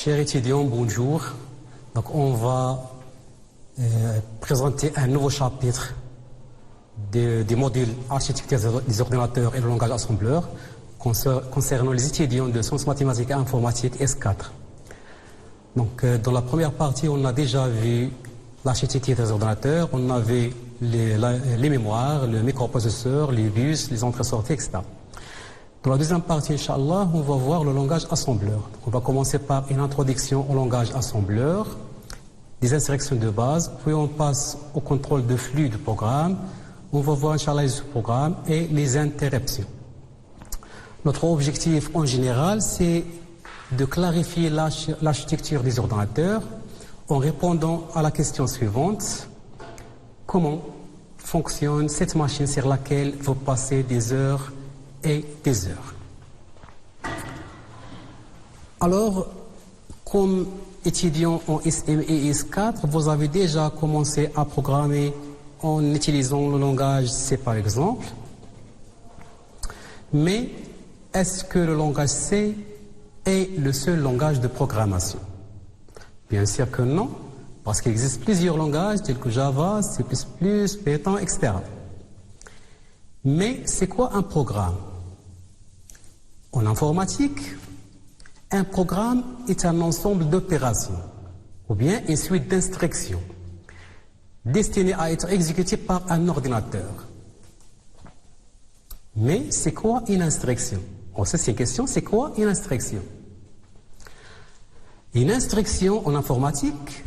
Chers étudiants, bonjour. Donc, on va présenter un nouveau chapitre du module architecture des ordinateurs et le langage assembleur concernant les étudiants de sciences mathématiques et informatiques S4. Donc, dans la première partie, on a déjà vu l'architecture des ordinateurs, on a vu les mémoires, le microprocesseur, les bus, les entrées-sorties, etc. Dans la deuxième partie, Inch'Allah, on va voir le langage assembleur. Donc, on va commencer par une introduction au langage assembleur, des instructions de base, puis on passe au contrôle de flux du programme. On va voir, Inch'Allah, les programmes et les interruptions. Notre objectif en général, c'est de clarifier l'architecture des ordinateurs en répondant à la question suivante. Comment fonctionne cette machine sur laquelle vous passez des heures et des heures? Alors, comme étudiant en SM et S4, vous avez déjà commencé à programmer en utilisant le langage C par exemple. Mais est-ce que le langage C est le seul langage de programmation? Bien sûr que non, parce qu'il existe plusieurs langages tels que Java, C++, Python, etc. Mais c'est quoi un programme? En informatique, un programme est un ensemble d'opérations ou bien une suite d'instructions destinées à être exécutées par un ordinateur. Mais c'est quoi une instruction? On sait cette question, c'est quoi une instruction? Une instruction en informatique,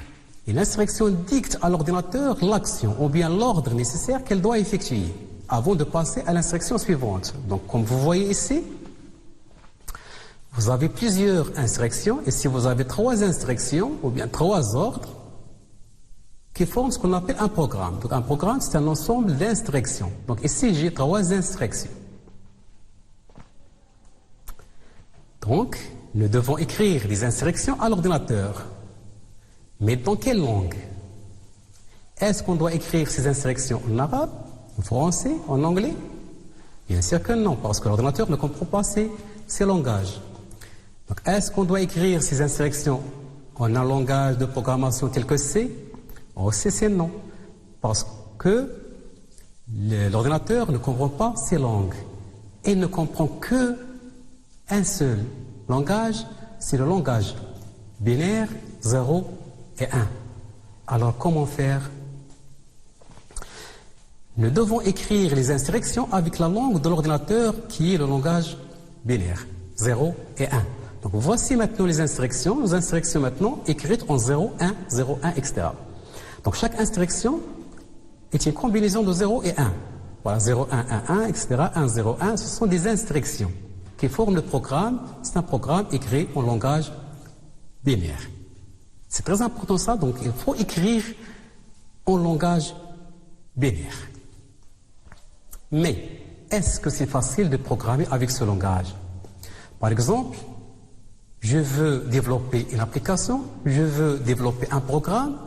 une instruction dicte à l'ordinateur l'action ou bien l'ordre nécessaire qu'elle doit effectuer avant de passer à l'instruction suivante. Donc, comme vous voyez ici, vous avez plusieurs instructions, et si vous avez 3 instructions, ou bien 3 ordres, qui forment ce qu'on appelle un programme. Donc un programme, c'est un ensemble d'instructions. Donc ici, j'ai 3 instructions. Donc, nous devons écrire des instructions à l'ordinateur. Mais dans quelle langue? Est-ce qu'on doit écrire ces instructions en arabe, en français, en anglais? Bien sûr que non, parce que l'ordinateur ne comprend pas ces langages. Donc, est-ce qu'on doit écrire ces instructions en un langage de programmation tel que C? Oh, c'est non. Parce que l'ordinateur ne comprend pas ces langues. Il ne comprend que un seul langage, c'est le langage binaire 0 et 1. Alors, comment faire? Nous devons écrire les instructions avec la langue de l'ordinateur qui est le langage binaire 0 et 1. Donc voici maintenant les instructions maintenant écrites en 0, 1, 0, 1, etc. Donc chaque instruction est une combinaison de 0 et 1. Voilà, 0, 1, 1, 1, etc. 1, 0, 1, ce sont des instructions qui forment le programme. C'est un programme écrit en langage binaire. C'est très important ça, donc il faut écrire en langage binaire. Mais est-ce que c'est facile de programmer avec ce langage? Par exemple, je veux développer une application, je veux développer un programme.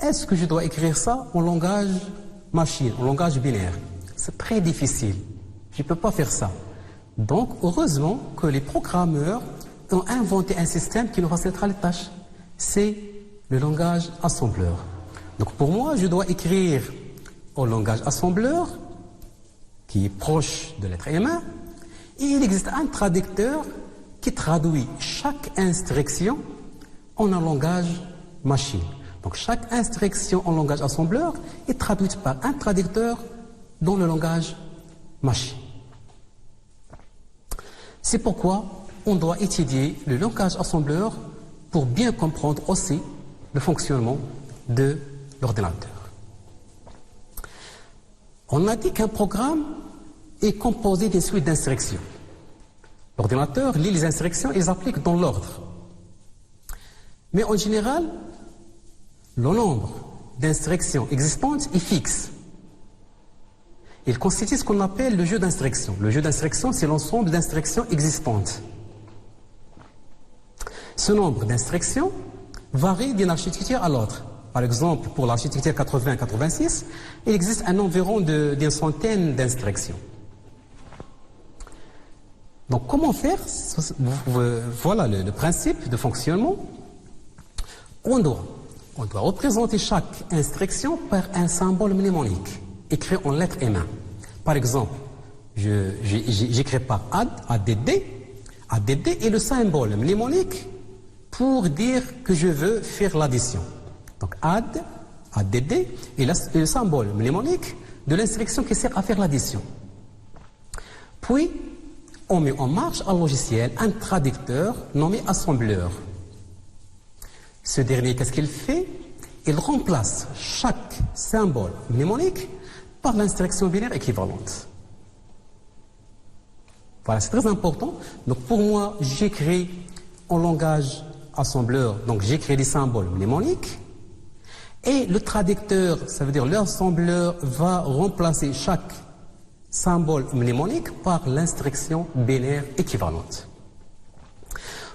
Est-ce que je dois écrire ça en langage machine, en langage binaire? C'est très difficile. Je ne peux pas faire ça. Donc, heureusement que les programmeurs ont inventé un système qui nous facilitera les tâches. C'est le langage assembleur. Donc, pour moi, je dois écrire en langage assembleur, qui est proche de l'être humain, et il existe un traducteur qui traduit chaque instruction en un langage machine. Donc chaque instruction en langage assembleur est traduite par un traducteur dans le langage machine. C'est pourquoi on doit étudier le langage assembleur pour bien comprendre aussi le fonctionnement de l'ordinateur. On a dit qu'un programme est composé d'une suite d'instructions. L'ordinateur lit les instructions et les applique dans l'ordre. Mais en général, le nombre d'instructions existantes est fixe. Il constitue ce qu'on appelle le jeu d'instructions. Le jeu d'instructions, c'est l'ensemble d'instructions existantes. Ce nombre d'instructions varie d'une architecture à l'autre. Par exemple, pour l'architecture 80-86, il existe un environ d'une centaine d'instructions. Donc, comment faire? Voilà le principe de fonctionnement. On doit représenter chaque instruction par un symbole mnémonique, écrit en lettres et mains. Par exemple, j'écris par ADD est le symbole mnémonique pour dire que je veux faire l'addition. Donc ADD est le symbole mnémonique de l'instruction qui sert à faire l'addition. Puis, on met en marche un logiciel, un traducteur nommé assembleur. Ce dernier, qu'est-ce qu'il fait? Il remplace chaque symbole mnémonique par l'instruction binaire équivalente. Voilà, c'est très important. Donc pour moi, j'écris en langage assembleur, donc j'écris des symboles mnémoniques. Et le traducteur, ça veut dire l'assembleur, va remplacer chaque symbole mnémonique par l'instruction binaire équivalente.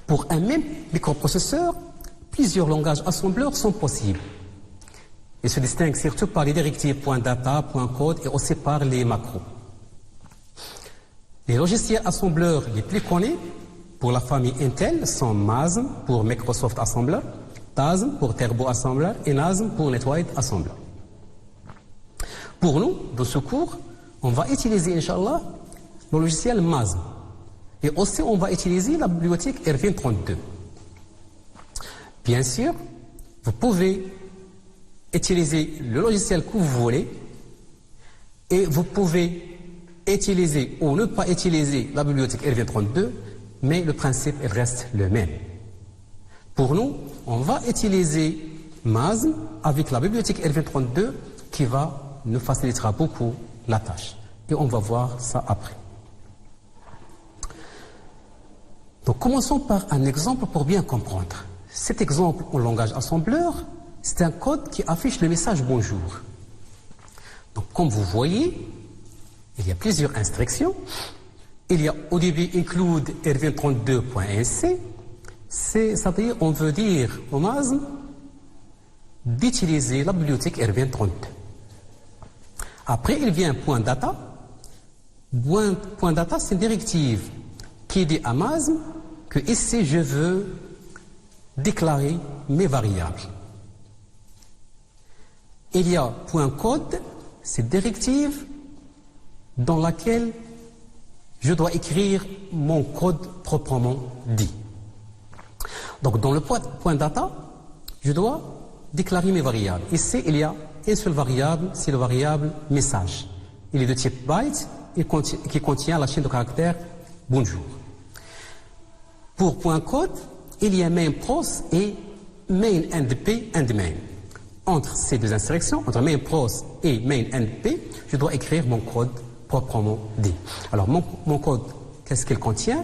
Pour un même microprocesseur, plusieurs langages assembleurs sont possibles. Ils se distinguent surtout par les directives .data, .code et aussi par les macros. Les logiciels assembleurs les plus connus pour la famille Intel sont MASM pour Microsoft Assembler, TASM pour Turbo Assembler et NASM pour Netwide Assembler. Pour nous, dans ce cours, on va utiliser, Inch'Allah, le logiciel MASM. Et aussi, on va utiliser la bibliothèque RVM32. Bien sûr, vous pouvez utiliser le logiciel que vous voulez et vous pouvez utiliser ou ne pas utiliser la bibliothèque RV32, mais le principe il reste le même. Pour nous, on va utiliser MASM avec la bibliothèque RV32 qui nous facilitera beaucoup la tâche. Et on va voir ça après. Donc commençons par un exemple pour bien comprendre. Cet exemple en langage assembleur, c'est un code qui affiche le message bonjour. Donc comme vous voyez, il y a plusieurs instructions. Il y a au début include rv32.nc. C'est-à-dire on veut dire au MASM d'utiliser la bibliothèque rv32. Après il vient .data. .data c'est une directive qui dit à MASM que ici je veux déclarer mes variables. Il y a .code, c'est directive dans laquelle je dois écrire mon code proprement dit. Donc dans le point data, je dois déclarer mes variables. Ici, il y a une seule variable, c'est la variable message. Il est de type byte et qui contient la chaîne de caractères bonjour. Pour point code, il y a main pros et main NP and main. Entre ces deux instructions, entre main pros et main NP, je dois écrire mon code proprement dit. Alors mon code, qu'est-ce qu'il contient?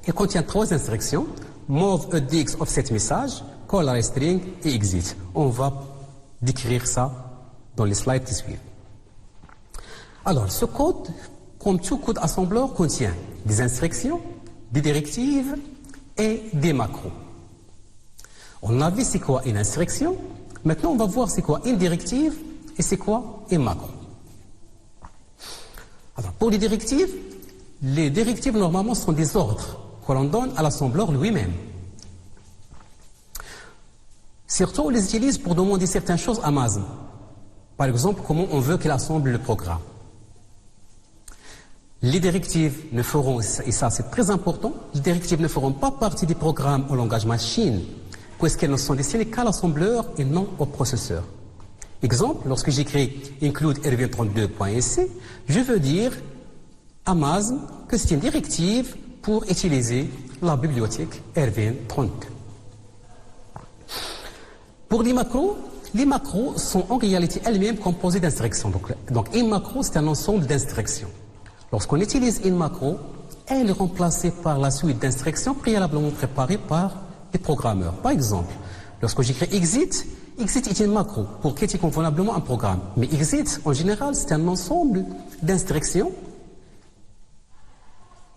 Il contient trois instructions: move edx offset message, call array string et exit. On va décrire ça dans les slides qui suivent. Alors ce code, comme tout code assembleur, contient des instructions, des directives et des macros. On a vu c'est quoi une instruction. Maintenant on va voir c'est quoi une directive et c'est quoi une macro. Alors, pour les directives normalement sont des ordres que l'on donne à l'assembleur lui-même. Surtout, on les utilise pour demander certaines choses à MASM. Par exemple, comment on veut qu'il assemble le programme. Les directives ne feront, et ça c'est très important, les directives ne feront pas partie des programmes au langage machine, puisqu'elles ne sont destinées qu'à l'assembleur et non au processeur. Exemple, lorsque j'écris include rv32.nc, je veux dire à MASM que c'est une directive pour utiliser la bibliothèque rv32. Pour les macros sont en réalité elles-mêmes composées d'instructions. Donc une macro, c'est un ensemble d'instructions. Lorsqu'on utilise une macro, elle est remplacée par la suite d'instructions préalablement préparées par les programmeurs. Par exemple, lorsque j'écris exit est une macro pour quitter convenablement un programme. Mais exit, en général, c'est un ensemble d'instructions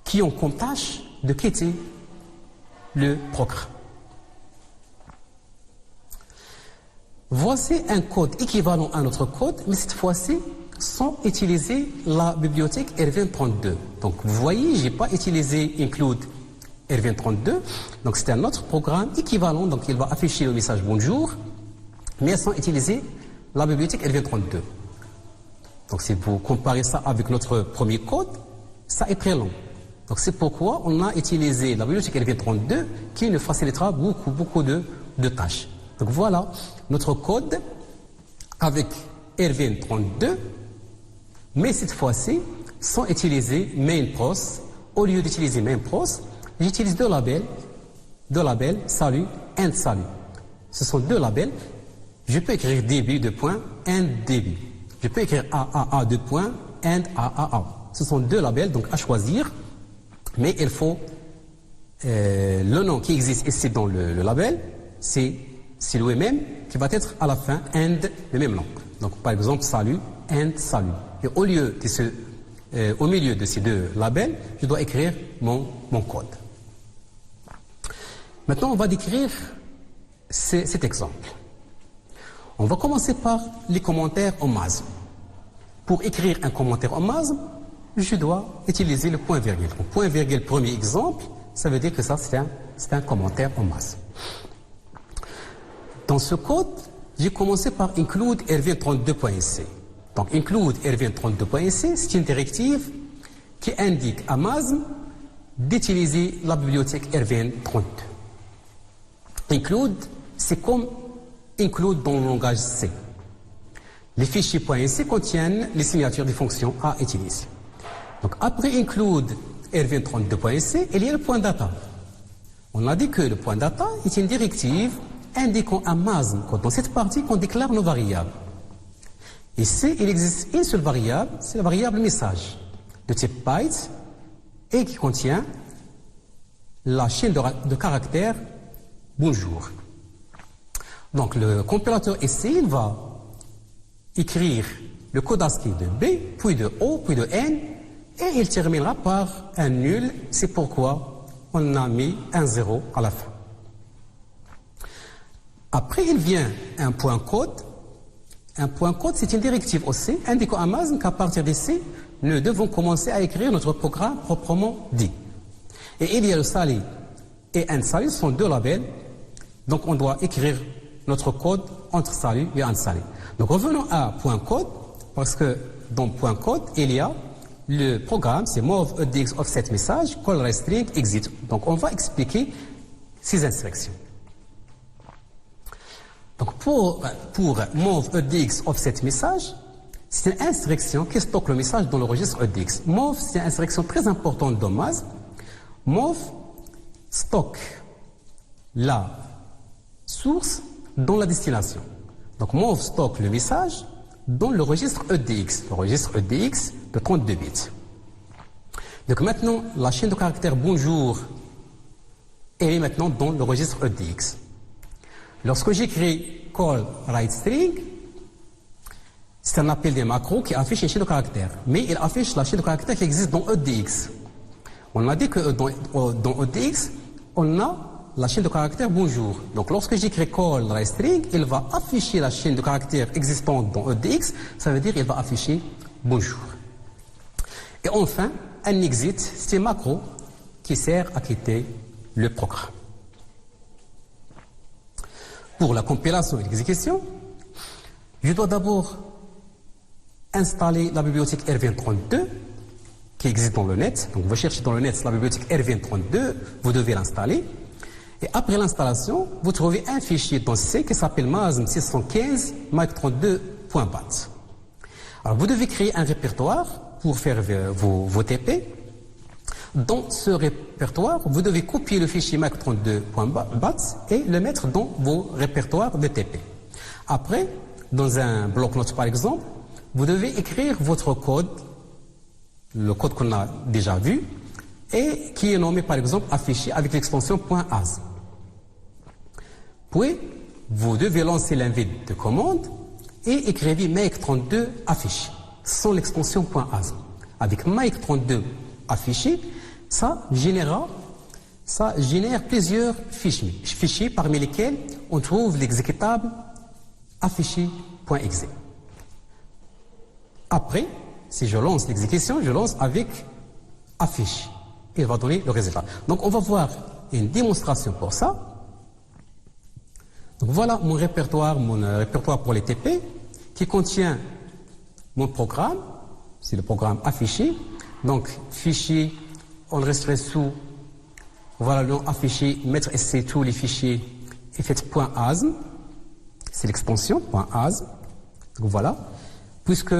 qui ont comme tâche de quitter le programme. Voici un code équivalent à notre code, mais cette fois-ci, sans utiliser la bibliothèque rv32. Donc, vous voyez, je n'ai pas utilisé include RVN32. Donc c'est un autre programme équivalent, donc il va afficher le message bonjour, mais sans utiliser la bibliothèque RVN32. Donc si vous comparez ça avec notre premier code, ça est très long. Donc c'est pourquoi on a utilisé la bibliothèque RVN32 qui nous facilitera beaucoup de tâches. Donc voilà notre code avec RVN32, mais cette fois-ci sans utiliser main.pros. Au lieu d'utiliser main.pros, j'utilise deux labels, salut, and salut. Ce sont deux labels. Je peux écrire db de point, and db. Je peux écrire aaa de point, and aaa. Ce sont deux labels donc à choisir, mais il faut le nom qui existe ici dans le label, c'est lui-même qui va être à la fin, and le même nom. Donc par exemple salut, and salut. Et au milieu de ces deux labels, je dois écrire mon code. Maintenant, on va décrire cet exemple. On va commencer par les commentaires en masse. Pour écrire un commentaire en masse, je dois utiliser le point-virgule. Le point-virgule, premier exemple, ça veut dire que ça, c'est un commentaire en masse. Dans ce code, j'ai commencé par include rvn32.sc. Donc, include rvn32.sc, c'est une directive qui indique à MASM d'utiliser la bibliothèque rvn32. Include, c'est comme include dans le langage C. Les fichiers .sc contiennent les signatures des fonctions à utiliser. Donc, après include rvn32.sc, il y a le point data. On a dit que le point data est une directive indiquant à MASM que dans cette partie qu'on déclare nos variables. Ici, il existe une seule variable, c'est la variable message de type byte et qui contient la chaîne de caractères bonjour. Donc le compilateur ici, il va écrire le code ASCII de B, puis de O, puis de N, et il terminera par un nul. C'est pourquoi on a mis un 0 à la fin. Après, il vient un point code. Un point code, c'est une directive aussi, indiquant à MASM qu'à partir d'ici, nous devons commencer à écrire notre programme proprement dit. Et il y a le SALI et un SALI, ce sont deux labels. Donc, on doit écrire notre code entre SALI et un SALI. Donc, revenons à point code, parce que dans point code, il y a le programme, c'est move edx offset message, call restring, exit. Donc, on va expliquer ces instructions. Donc, pour move edx offset message, c'est une instruction qui stocke le message dans le registre edx. Move, c'est une instruction très importante dans MASM. Move stocke la source dans la destination. Donc, move stocke le message dans le registre edx de 32 bits. Donc, maintenant, la chaîne de caractères bonjour elle est maintenant dans le registre edx. Lorsque j'écris call write string, c'est un appel des macros qui affiche une chaîne de caractères. Mais il affiche la chaîne de caractères qui existe dans edx. On a dit que dans edx, on a la chaîne de caractères bonjour. Donc lorsque j'écris call write string, il va afficher la chaîne de caractères existante dans edx. Ça veut dire qu'il va afficher bonjour. Et enfin, un exit, c'est un macro qui sert à quitter le programme. Pour la compilation et l'exécution, je dois d'abord installer la bibliothèque rvn32 qui existe dans le net. Donc vous cherchez dans le net la bibliothèque rvn32, vous devez l'installer. Et après l'installation, vous trouvez un fichier dans C qui s'appelle masm615 mic32.bat. Alors vous devez créer un répertoire pour faire vos TP. Dans ce répertoire, vous devez copier le fichier mic32.bat et le mettre dans vos répertoires de TP. Après, dans un bloc-notes par exemple, vous devez écrire votre code, le code qu'on a déjà vu, et qui est nommé par exemple affiché avec l'extension .as. Puis, vous devez lancer l'invite de commande et écrivez make32 affiché sans l'extension .as. Avec make32 affiché, ça génère plusieurs fichiers parmi lesquels on trouve l'exécutable affiché.exe. Après, si je lance l'exécution, je lance avec affiche. il va donner le résultat. Donc on va voir une démonstration pour ça. Donc voilà mon répertoire pour les TP qui contient mon programme, c'est le programme affiché. Donc fichier enregistré sous, voilà le nom affiché, mettre SC tous les fichiers et faites .asm, c'est l'extension .asm. Donc voilà, puisque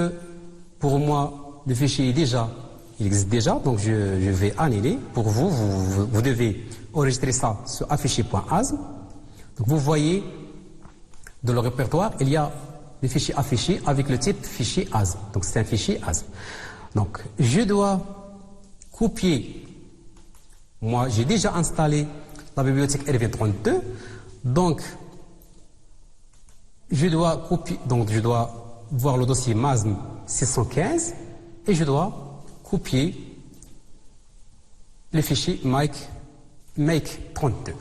pour moi le fichier il existe déjà, donc je vais annuler. Pour vous devez enregistrer ça sur affiché.asm. Donc vous voyez dans le répertoire, il y a le fichier affiché avec le type fichier ASM. Donc c'est un fichier ASM. Donc je dois copier. Moi j'ai déjà installé la bibliothèque LV32. Donc je dois copier. Donc je dois voir le dossier MASM 615 et je dois copier le fichier make32.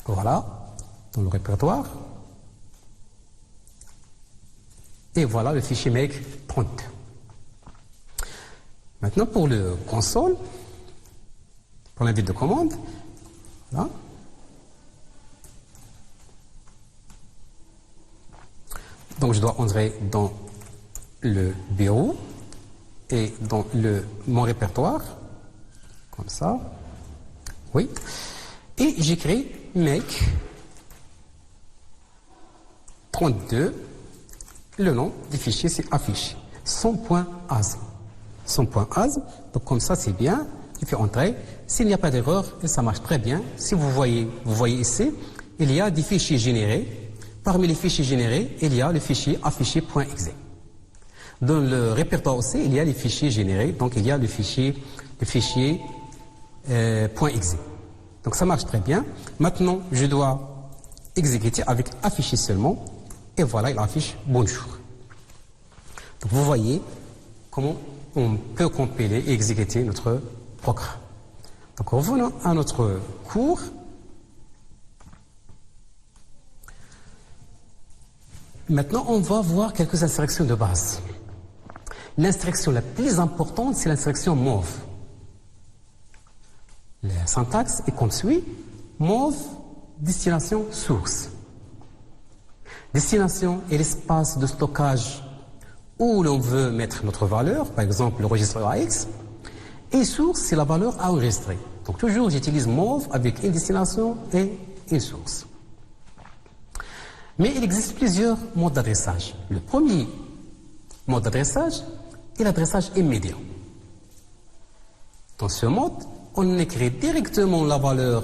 Voilà, dans le répertoire. Et voilà le fichier make32. Maintenant pour le console, pour l'invite de commande, voilà. Donc je dois entrer dans le bureau et dans mon répertoire, comme ça, oui, et j'écris make 32, le nom du fichier c'est affiché, son point ASM, donc comme ça c'est bien, je fais entrer, s'il n'y a pas d'erreur, et ça marche très bien, si vous voyez ici, il y a des fichiers générés, parmi les fichiers générés, il y a le fichier affiché.exe. Dans le répertoire aussi, il y a les fichiers générés, donc il y a le fichier .exe. Donc ça marche très bien. Maintenant, je dois exécuter avec afficher seulement, et voilà, il affiche bonjour. Donc vous voyez comment on peut compiler et exécuter notre programme. Donc revenons à notre cours. Maintenant, on va voir quelques instructions de base. L'instruction la plus importante, c'est l'instruction move. La syntaxe est comme suit. Move, destination, source. Destination est l'espace de stockage où l'on veut mettre notre valeur, par exemple le registre AX. Et source, c'est la valeur à enregistrer. Donc toujours, j'utilise move avec une destination et une source. Mais il existe plusieurs modes d'adressage. Le premier mode d'adressage est l'adressage immédiat. Dans ce mode, on écrit directement la valeur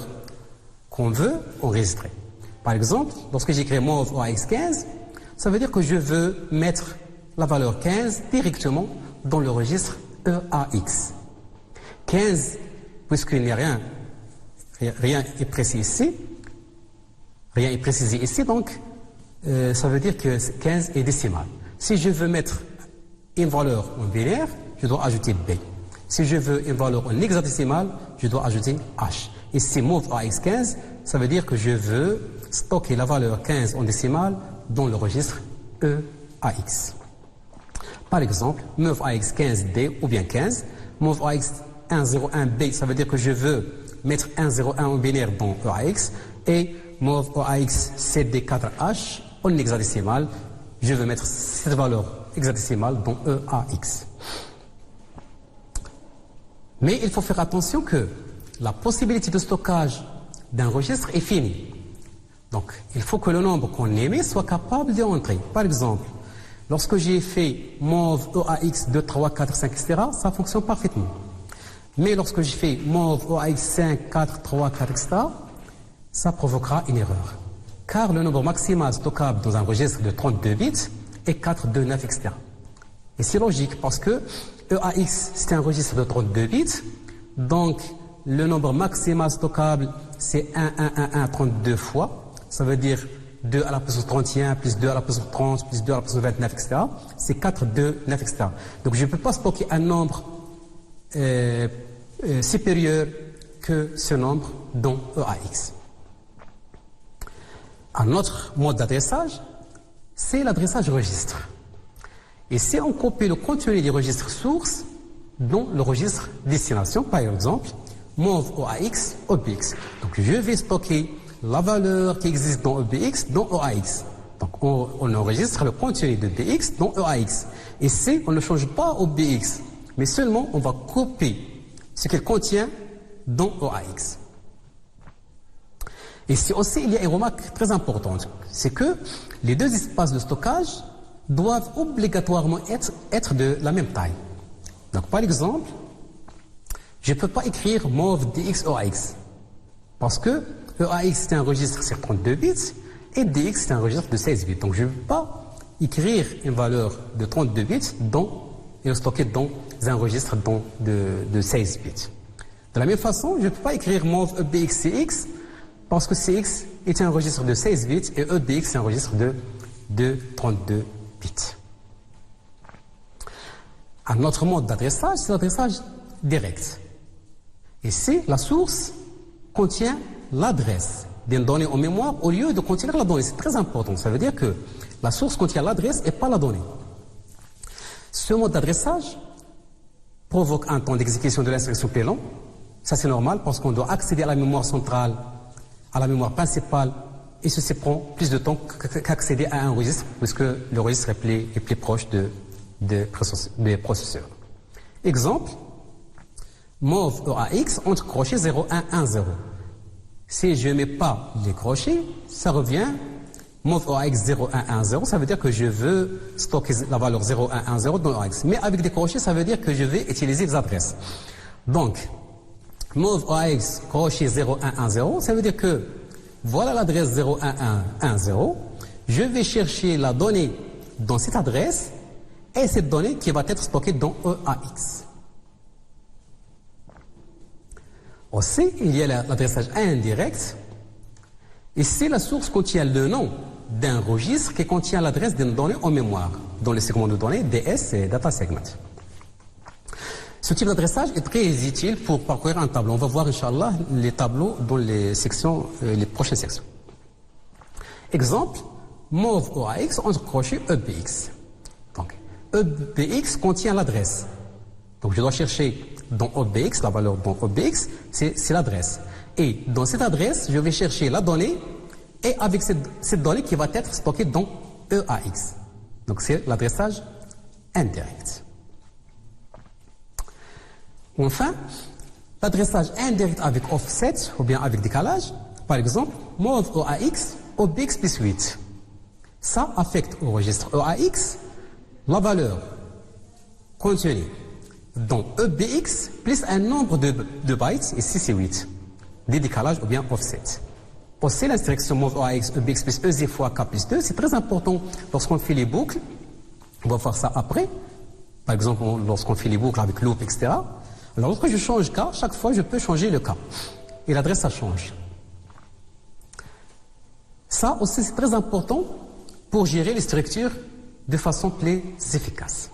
qu'on veut enregistrer. Par exemple, lorsque j'écris move AX15, ça veut dire que je veux mettre la valeur 15 directement dans le registre EAX. 15, puisqu'il n'y a rien est précis ici, rien est précisé ici, donc ça veut dire que 15 est décimal. Si je veux mettre une valeur en binaire, je dois ajouter B. Si je veux une valeur en hexadécimal, je dois ajouter H. Ici, move AX15, ça veut dire que je veux stocker la valeur 15 en décimal dans le registre EAX. Par exemple, move AX15D ou bien 15, move AX101B, ça veut dire que je veux mettre 101 en binaire dans EAX, et move AX7D4H en hexadécimal, je veux mettre cette valeur hexadécimale dans EAX. Mais il faut faire attention que la possibilité de stockage d'un registre est finie. Donc, il faut que le nombre qu'on émet soit capable d'y entrer. Par exemple, lorsque j'ai fait move EAX 2, 3, 4, 5, etc., ça fonctionne parfaitement. Mais lorsque j'ai fait move EAX 5, 4, 3, 4, etc., ça provoquera une erreur. Car le nombre maximal stockable dans un registre de 32 bits est 4, 2, 9, etc. Et c'est logique parce que EAX, c'est un registre de 32 bits, donc le nombre maximal stockable, c'est 1, 1, 1, 1, 32 fois. Ça veut dire 2 à la puissance 31, plus 2 à la puissance 30, plus 2 à la puissance 29, etc. C'est 4, 2, 9, etc. Donc je ne peux pas stocker un nombre supérieur que ce nombre dans EAX. Un autre mode d'adressage, c'est l'adressage registre. Et si on copie le contenu des registres sources, dans le registre destination, par exemple, mov OAX, OBX. Donc je vais stocker la valeur qui existe dans OBX dans OAX. Donc on enregistre le contenu de BX dans OAX. Et C, on ne change pas OBX, mais seulement on va copier ce qu'elle contient dans OAX. Et ici aussi, il y a une remarque très importante, c'est que les deux espaces de stockage doivent obligatoirement être de la même taille. Donc par exemple, je ne peux pas écrire mov dx OAX, parce que EAX c'est un registre sur 32 bits, et dx c'est un registre de 16 bits. Donc je ne peux pas écrire une valeur de 32 bits et le stocker dans un registre de 16 bits. De la même façon, je ne peux pas écrire mov EBXCX, parce que CX est un registre de 16 bits et EBX c'est un registre de 32 bits. Un autre mode d'adressage, c'est l'adressage direct. Ici, la source contient l'adresse d'une donnée en mémoire au lieu de contenir la donnée. C'est très important. Ça veut dire que la source contient l'adresse et pas la donnée. Ce mode d'adressage provoque un temps d'exécution de l'instruction plus long. Ça, c'est normal parce qu'on doit accéder à la mémoire centrale, à la mémoire principale, et ceci prend plus de temps qu'accéder à un registre, puisque le registre est plus proche des processeurs. Exemple, mov EAX entre crochets 0110. Si je ne mets pas les crochets, ça revient mov EAX 0110, ça veut dire que je veux stocker la valeur 0110 dans EAX. Mais avec des crochets, ça veut dire que je vais utiliser les adresses. Donc, mov EAX crochet 0110, ça veut dire que voilà l'adresse 0110, je vais chercher la donnée dans cette adresse et cette donnée qui va être stockée dans EAX. Aussi, il y a l'adressage indirect. Ici, la source contient le nom d'un registre qui contient l'adresse d'une donnée en mémoire, dans le segment de données DS et Data Segment. Ce type d'adressage est très utile pour parcourir un tableau. On va voir, Inch'Allah, les tableaux dans les sections, les prochaines sections. Exemple, mov OAX entre crochets EBX. Donc, EBX contient l'adresse. Donc, je dois chercher dans OBX, la valeur dans OBX, c'est l'adresse. Et dans cette adresse, je vais chercher la donnée et avec cette donnée qui va être stockée dans EAX. Donc, c'est l'adressage indirect. Enfin, l'adressage indirect avec offset ou bien avec décalage, par exemple, mov OAX, OBX plus 8. Ça affecte au registre EAX la valeur contenue dans EBX plus un nombre de bytes, ici c'est 8, des décalages ou bien offset. Aussi, l'instruction mov OAX, EBX plus EZ fois K plus 2, c'est très important lorsqu'on fait les boucles. On va voir ça après. Par exemple, lorsqu'on fait les boucles avec loop, etc. Alors, lorsque je change K, chaque fois, je peux changer le K. Et l'adresse, ça change. Ça aussi, c'est très important pour gérer les structures de façon plus efficace.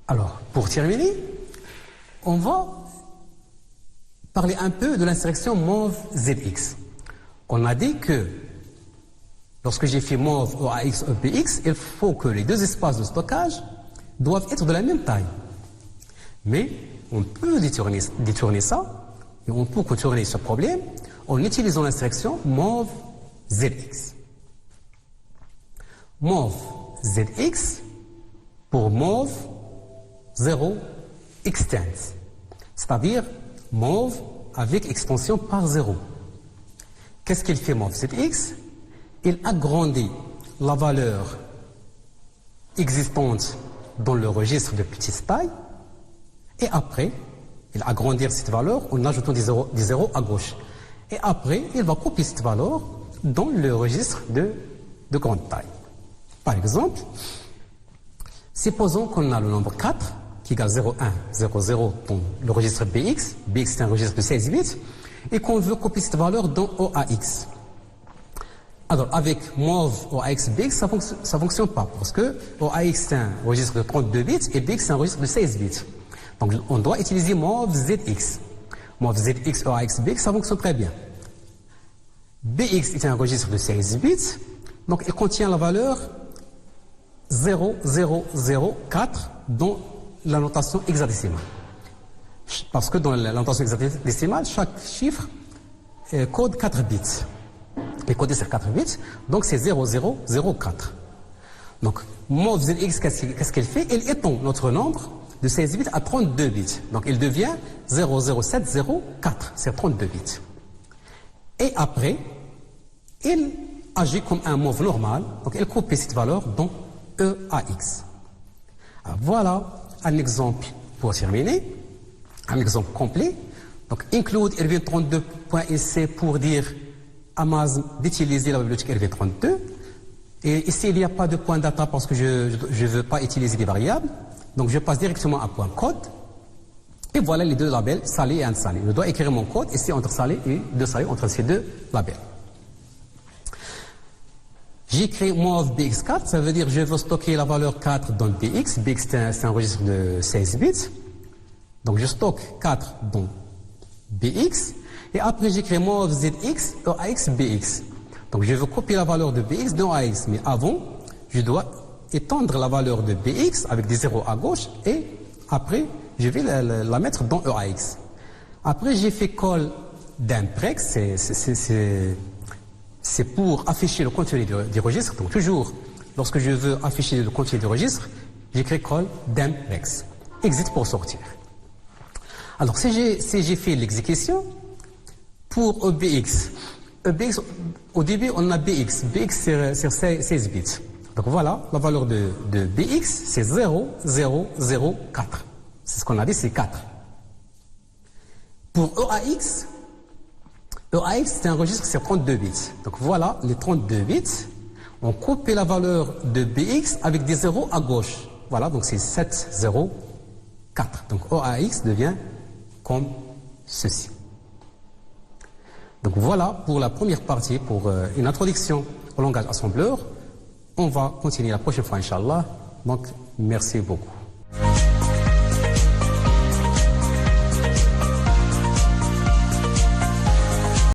Alors, pour terminer, on va parler un peu de l'instruction mov ZX. On a dit que lorsque j'ai fait mov OAX EBX, il faut que les deux espaces de stockage doivent être de la même taille. Mais on peut détourner ça, et on peut contourner ce problème en utilisant l'instruction mov ZX. Mov ZX pour mov 0 extends, c'est-à-dire mov avec extension par 0. Qu'est-ce qu'il fait mov ZX? Il agrandit la valeur existante dans le registre de petite taille et après, il agrandit cette valeur en ajoutant des zéros à gauche. Et après, il va copier cette valeur dans le registre de grande taille. Par exemple, supposons qu'on a le nombre 4 qui égale 0, 1, 0, 0 dans le registre BX. BX c'est un registre de 16 bits et qu'on veut copier cette valeur dans OAX. Alors, avec mov OAX BX, ça ne fonctionne pas parce que OAX c'est un registre de 32 bits et BX c'est un registre de 16 bits. Donc, on doit utiliser mov ZX. Mov ZX OAX BX, ça fonctionne très bien. BX est un registre de 16 bits, donc il contient la valeur 0004 dans la notation hexadécimale. Parce que dans la notation hexadécimale, chaque chiffre code 4 bits. Et codé sur 4 bits, donc c'est 0004. Donc, mov ZX, qu'est-ce qu'elle fait? Elle étend notre nombre de 16 bits à 32 bits. Donc, il devient 00704, c'est 32 bits. Et après, il agit comme un move normal, donc elle copie cette valeur dans EAX. Alors, voilà un exemple pour terminer, un exemple complet. Donc, include rv32.sc pour dire à Mazm d'utiliser la bibliothèque rv32. Et ici, il n'y a pas de point data parce que je ne veux pas utiliser des variables. Donc, je passe directement à point code. Et voilà les deux labels, salé et unsalé. Je dois écrire mon code ici entre salé et de salé, entre ces deux labels. J'écris mov bx4, ça veut dire je veux stocker la valeur 4 dans bx. Bx, c'est un registre de 16 bits. Donc, je stocke 4 dans bx. Et après, j'écris mov zx, eax, bx. Donc, je veux copier la valeur de bx dans ax. Mais avant, je dois étendre la valeur de bx avec des zéros à gauche. Et après, je vais la mettre dans eax. Après, j'ai fait call d'imprex. C'est pour afficher le contenu du registre. Donc, toujours, lorsque je veux afficher le contenu du registre, j'écris call d'imprex. Exit pour sortir. Alors, si j'ai fait l'exécution, pour EBX, au début, on a BX. BX, c'est 16 bits. Donc voilà, la valeur de BX, c'est 0004. C'est ce qu'on a dit, c'est 4. Pour EAX, c'est un registre, c'est 32 bits. Donc voilà, les 32 bits, on coupe la valeur de BX avec des zéros à gauche. Voilà, donc c'est 704. Donc EAX devient comme ceci. Donc voilà pour la première partie, pour une introduction au langage assembleur. On va continuer la prochaine fois, Inch'Allah. Donc, merci beaucoup.